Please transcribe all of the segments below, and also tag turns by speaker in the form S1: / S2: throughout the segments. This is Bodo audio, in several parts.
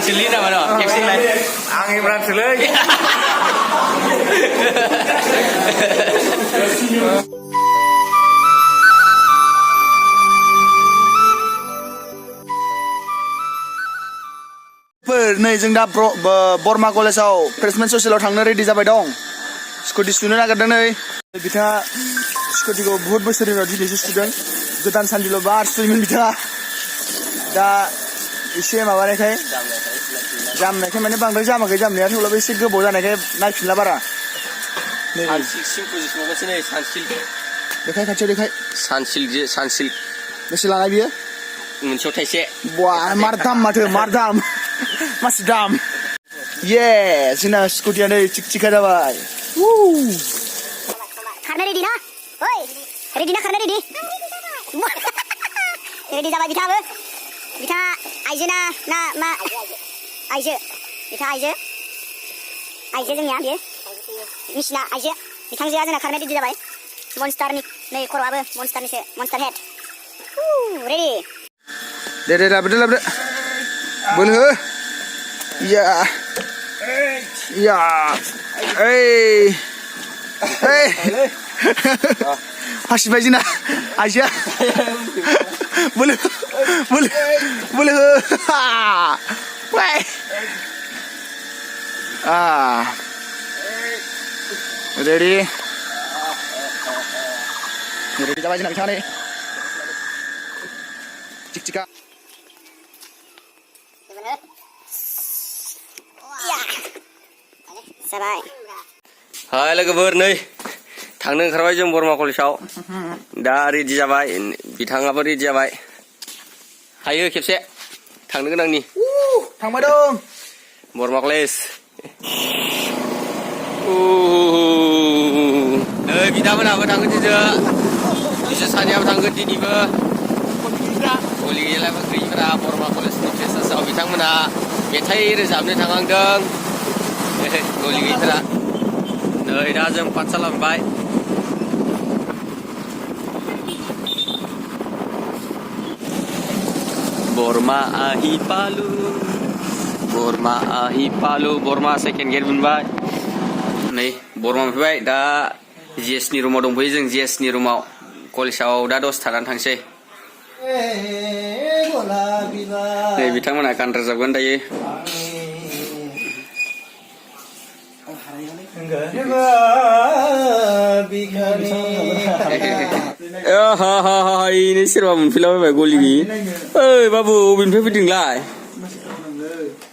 S1: Chili nama no, KFC lah.
S2: Angin Imran Chili.
S3: नै जों दा बर्मा कलेजाव फ्रेशमेन ससियेलाव थांनो रेडि जाबाय दं स्कुटि सुनो नागिरदों नै बिथाङा स्कुटिखौ बहुत बोसोरनि उनाव दिनैसो सुदों गोदान सानदिल' बार सुयोमोन बिथाङा दा एसे माबानायखाय जामनायखाय माने बांद्राय जामाखै जामनाया थेवब्लाबो एसे गोबाव जानायखाय नायफिनला बारा देखाय खाथियाव देखाय
S1: सानसिल्क
S3: बेसे लानाय बियो
S1: मोनसेयाव थाइसे
S3: बा मार दाम माथो मार दाम मासि दाम ये जोंना स्कुटिया नै चिक-चिका जाबाय
S4: खारनो रेडि ना ओइ रेडि ना खारनो रेडि रेडि जाबाय बिथाङाबो बिथाङा आइजो ना मा आइजो बिथाङा आइजो जोंनिया बियो मिसिना आइजो बिथांजोआ जोंना खारनो रेडि जाबाय मन्स्टारनि नै खर'आबो मन्स्टारनिसो मन्स्टार हेड रेडि
S3: दे लाबोदो बोलो हो या हासिबाय जोंना आइजोआ बोलो रेडि जाबाय जोंना बिथाङा नै चिक-चिका
S4: जाबाय
S1: हाय लोगोफोर नै थांनो ओंखारबाय जों बर्मा कलेजाव दा रेडि जाबाय बिथाङाबो रेडि जाबाय हायो खेबसे थांनो गोनांनि
S3: थांबाय दं
S1: बर्मा कलेज नै बिदामोनहाबो थांगोन बिसोर सानैयाबो थांगोन दिनैबो कलेजलाबो गैयिफोरा बर्मा कलेजनि फ्रेसार्सआव बिथांमोनहा मेथाइ रोजाबनो थांहांदों गलि गैयिफोरा नै दा जों पाठशाला मोनबाय बर्मा आहि पालु बर्मा सेकेन्ड गेट मोनबाय नै बर्मा मोनफैबाय दा जिएसनि रुमाव दंफैयो जों जिएसनि रुमाव कलेजाव दा दसे थानानै थांसै नै बिथांमोनहा गान रोजाबगोन दायो ini soरबा मोनफैलाबायबाय गलि गैयि ओइ बाबु अबेनिफ्राय फैदोंलाय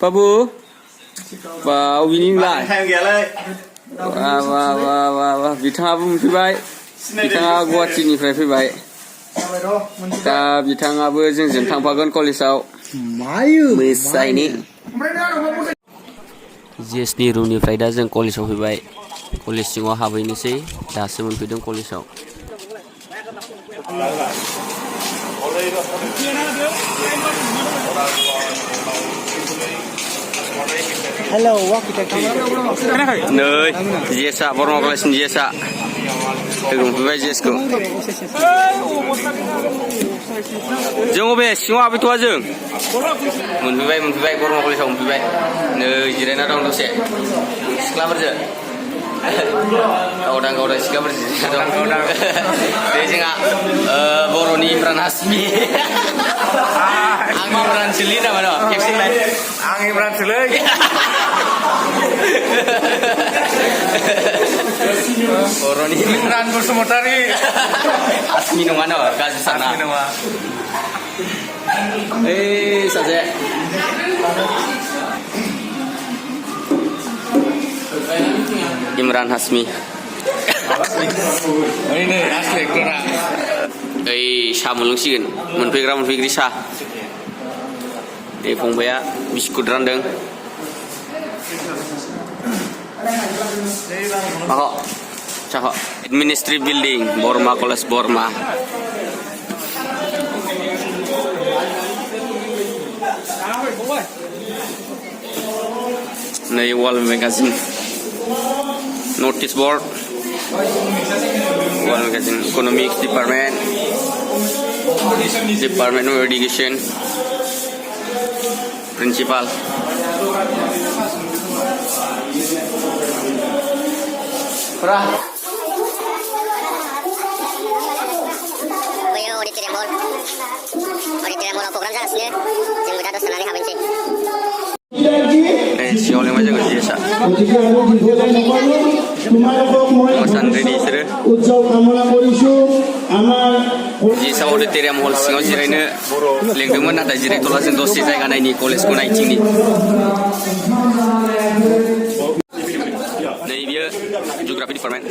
S1: बाबु बा अबेनि नोंलाय वाह बिथाङाबो मोनफैबाय बिथाङा गुवाहाटीनिफ्राय फैबाय दा बिथाङाबो जोंजों थांफागोन कलेजाव मोसायनि जिएसनि रुमनिफ्राय दा जों कलेजाव फैबाय कलेज सिङाव हाबहैनोसै दासो मोनफैदों कलेजाव
S3: हेलौ
S1: नै जिएसआ बर्मा कलेजनि जिएसआ लोगो मोनफैबाय जिएसखौ जों अबे सिङाव हाबहैथ'वा जों मोनफैबाय बर्मा कलेजाव मोनफैबाय नै जिरायना दं दसे सिख्लाफोरजों गावदां सिख्लाफोरजों जिरायना दं बे जोंहा बर'नि इमरान हासमि आं इमरान चिल्ली नामा न खेबसे लाय
S2: आं इमरान Chili.
S1: बर'नि
S2: Imran Basumatari.
S1: हासमि नङा न गाज्रि साना सासे इमरान हासमि
S2: Ini asli kena.
S1: साहा मोनलोंसिगोन मोनफैग्रि साहा दे फंबाया बिस्कुट रानदों साहा एडमिनिस्ट्रेटिभ बिल्डिं बर्मा कलेज बर्मा नै wall magazine notice board wall magazine economics department of education Prinsipal. Pernah.
S4: Bayo auditorium hall. Auditorium hall program jagasnya. Jeung beda dosenane habencing.
S1: Si oleh macam nggak biasa. Masan ready sere. Di sa auditorium hall singo jirene lengdemen ada direktur langsung dosis saya kan ini college ku naik ni. Nah dia geografi department.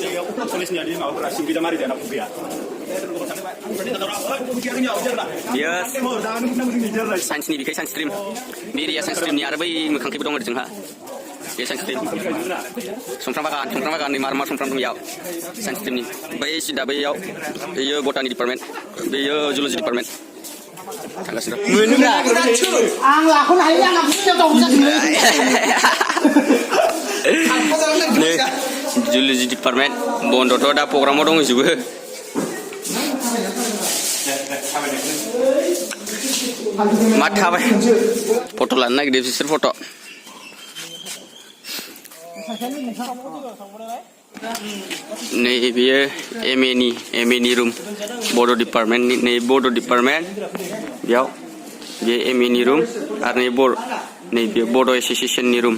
S1: Dia sains ni bikai sains stream. Dia sains stream ni ada bai mekang kibu dong ada jengha. Dia sains stream. Somfram bagan ni marmar somfram dong yau. Sains stream ni. Bai sida bai yau. Dia botani department. Dia zoology department. Tangga sudah.
S5: Ang lakon ay yang aku punya tahu sendiri.
S1: Nih, zoology department. Bondo tu ada program dong juga. Mata apa? Foto lana gede sisir foto. Nih dia MNI room, bodo department nih bodo department. Dia MNI room, arne board nih dia bodo association nih room.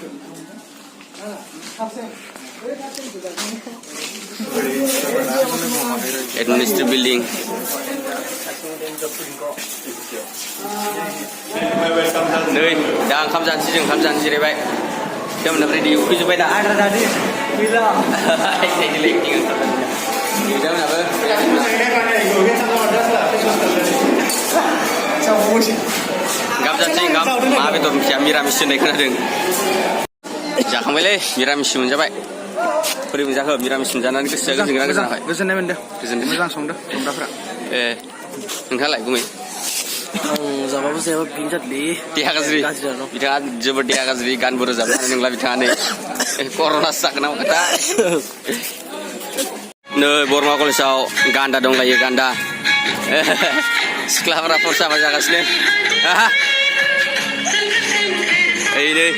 S1: Administrative building. Nơi đang khám gian chi đây vậy. Cho mình ready uống cho vậy đã. Ai ra đi. Bila. Anh thấy lịch như thế. Như thế nào vậy? Khám gian chi ngắm. Mà bây giờ mình mira mission này cái nào Jangan boleh mira mission aja baik. Beri menjaga mira mission jalan ke segala segala ke sana.
S3: Goजोननाय मोनदों मोजां संदों संग्राफ्रा
S1: नोंथाङा लाय गुमै
S5: जाबाबो जायाबा बिनि जादलि
S1: देहा गाज्रि बिथाङा जोबोद देहा गाज्रि गानबो रोजाबनो हानाय नंला बिथाङा नै कर'नासो जागोन नामा खोथा नै बरमा कलेजाव गान्दा दंलायो गान्दा सिख्लाफोरा फरसाबा जागासिनो ओइ नै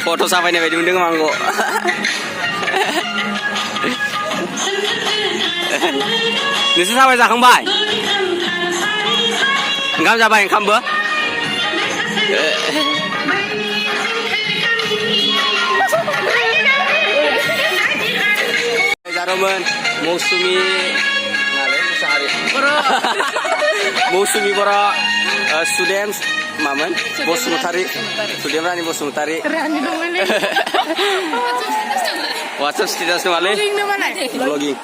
S1: फट' साफायनाय बायदि मोनदों आंखौ नोंसोर साबाय जाखांबाय ओंखाम जाबाय ओंखामबो जादोंमोन मौसुमि मौसुमि बर' स्टुडेन्ट मामोन बसुमतारी सुदेम रानि बसुमतारी वाट्सएप स्टेटास नङालै ब्लगिं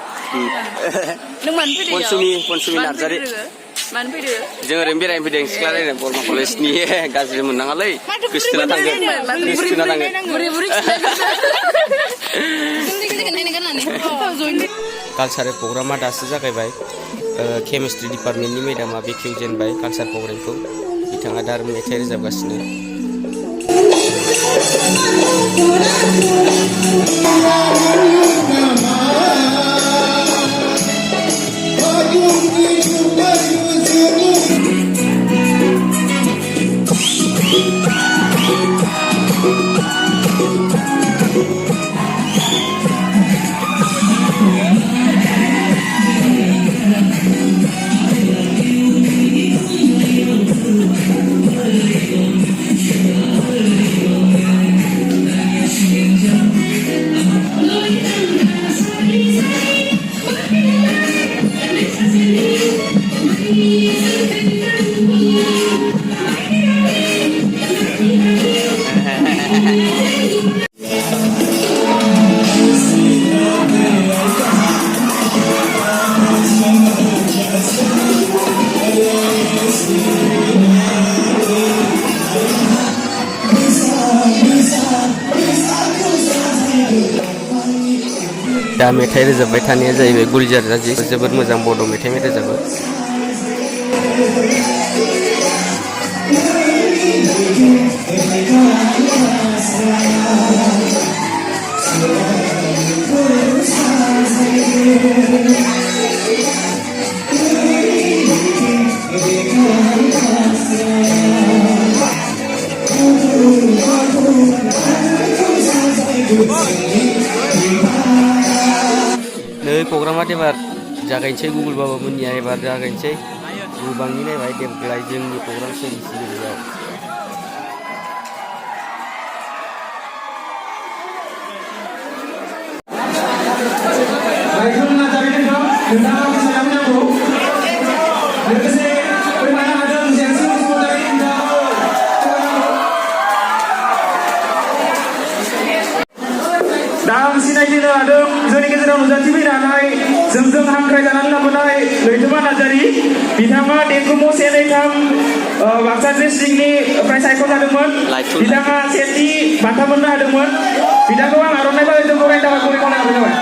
S1: पनसुमि नार्जारि जों ओरैनो बेरायनो फैदों सिख्ला रायलायनो बरमा कलेजनि गाज्रि मोननाङालै गोसोथोना थांगोन कालचारेल प्रग्रामा दासो जागायबाय केमिस्ट्रि डिपार्टमेन्टनि मेडामा बेखेवजेनबाय कालचार प्रग्रामखौ बिथाङा दा मेथाइ रोजाबगासिनो दा मेथाइ रोजाबबाय थानाया जाहैबाय गुलजार राजि जोबोद मोजां बड' मेथाइ रोजाबो नै प्रग्रामा एबार जागायनोसै गुगोल बाबा मोननिया एबार जागायनोसै गोबांनि नायबाय देग्लाय जोंनि प्रग्राम सोलिसिगोन
S3: Dan siनायथिनो हादों जोंनि गेजेराव नुजाथिफैनानै जोंजों हांख्रायजानानै लाबोनाय लैथोमा नार्जारी बिथाङा देंखो से नै थाम बाक्सा डिस्ट्रिक्टनि फ्राय सायख'जादोंमोन बिथाङा सेथि बान्था मोननो हादोंमोन बिथांखौ आं आर'नाइ बाजाजों बरायनो थाखाय गराय खावलायहरनाय जाबाय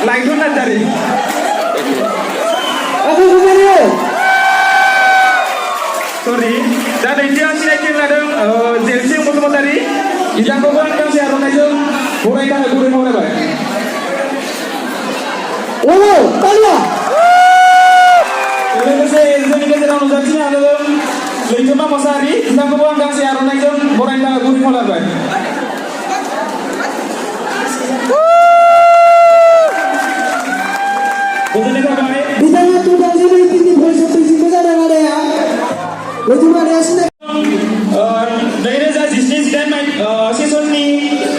S3: लाइथुन नार्जारी Sorry, दा नैथियाव सिनायथि लादों जेलसिं बसुमतारी बिथांखौबो आं गांसे आर'नाइजों बरायनो थाखाय गुरै खावलायबाय लोगोसे जोंनि गेजेराव नुजाथिनो हादों लैथोमा मोसाहारि बिथांखौबो आं गांसे आर'नाइजों बरायनो थाखाय गुरै खावलायबाय गोजोननाय थाबाय
S5: बिथाङा 2018 सप्ताहसिमबो जादों आदाया लैथोमा आदाया सिनाय
S3: 2017 सेसननि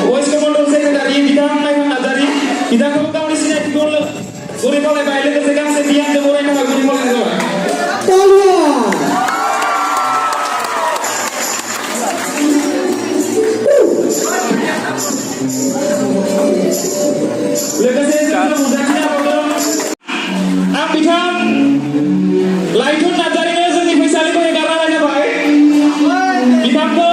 S3: वेस्ट कमान्ड सेक्रेटारि बिथां नायखां नार्जारी बिथांखौबो गावनि सिनायथिखौ गुरै खावलायबाय लोगोसे गांसे बियानजों बरायनो थाखाय गुरै खावलायनाय जाबाय लोगोसे जोंनो नुजाथिनो हाबावदों आं बिथां लाइथुन नार्जारीनो जोंनि फैसालिखौ एगारना होनाय जाबाय बिथांखौ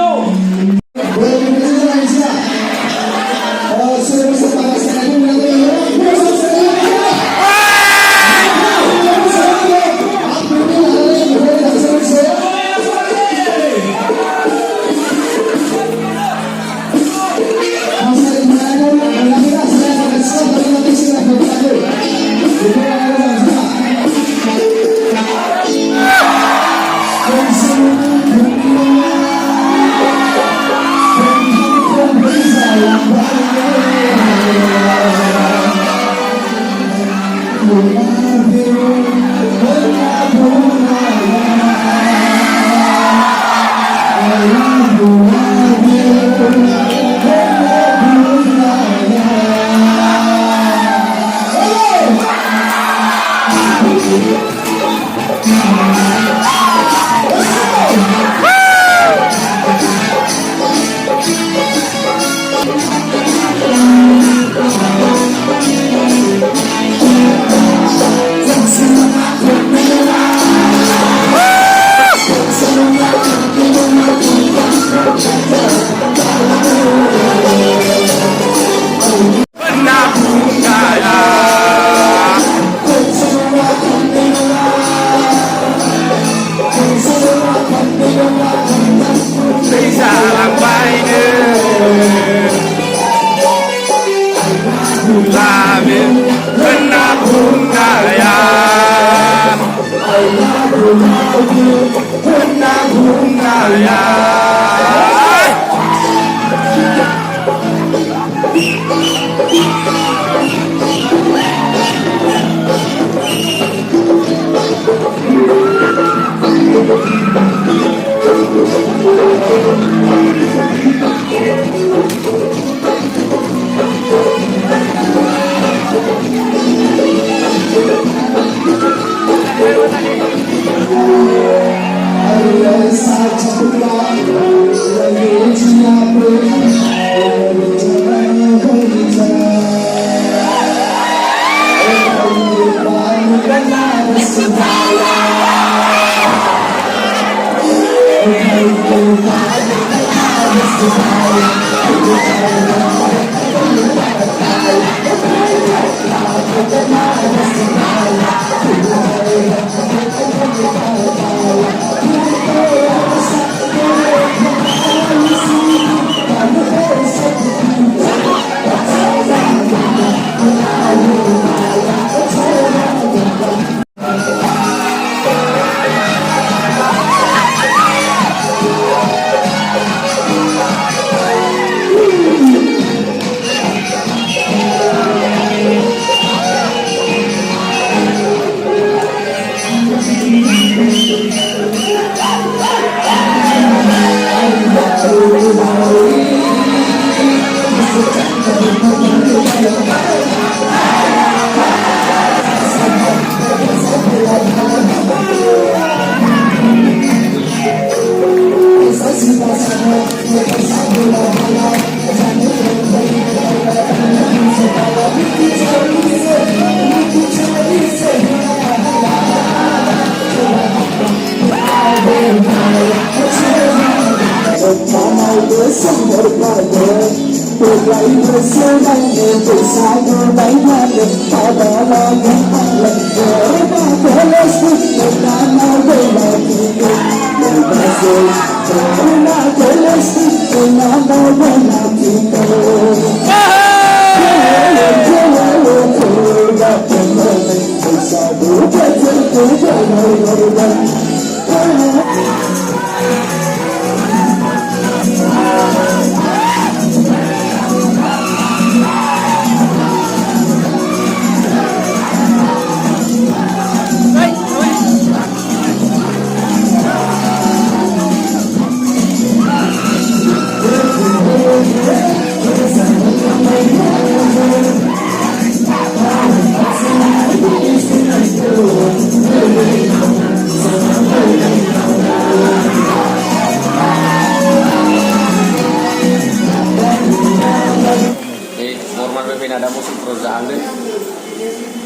S1: Formal berbeda ada musim perusahaan deh.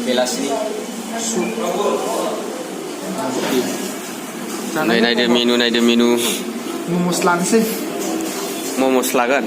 S1: Kelas ini. Naik dia menu.
S3: Mumus langsing.
S1: Momos lagan.